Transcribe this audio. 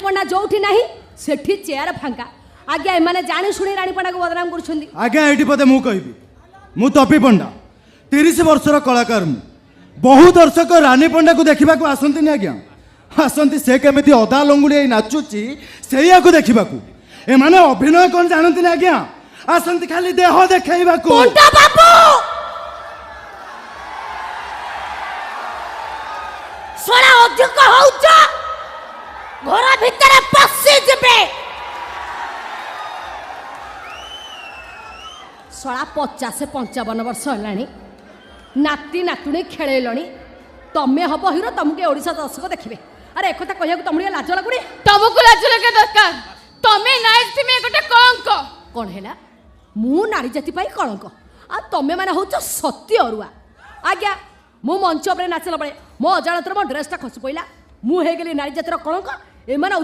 पंडा जोठी नहीं सेठी चेयर फांका आज्ञा एमाने जानी शुणी रानी पंडा को बदनाम करुछंदी। आज्ञा एटी पते मु कहबी मु तपी पंडा 30 वर्षर कलाकार मु बहु दर्शक रानी पंडा को देखा आसती आज्ञा आसती से केमी अदा लंगुड़ी नाचुची से देखा एमाने अभिनय कौन जानती आज्ञा आसती खाली देह देखा सोना अधिक होउछ घर भितर पसी जिबे सोना 50-55 वर्ष हलानी नाती नातुणी खेलैलणी तमे हब हिरो तुमके ओडिसा दर्शक देखिबे। अरे एक कथा कहया तुमके लाज लागुनी तुमको लाज लगे दरकार तमे नाइस में गोटे कलंक कोन हैला मु नारी जाति पाई कलंक आ तमे माने होछ सत्य अरुआ। आज्ञा मु मंच पर नाचला बळे मो अजाणतर मो ड्रेसटा खसी पइला मु हे गेली नारी जातिर कलंक एमाने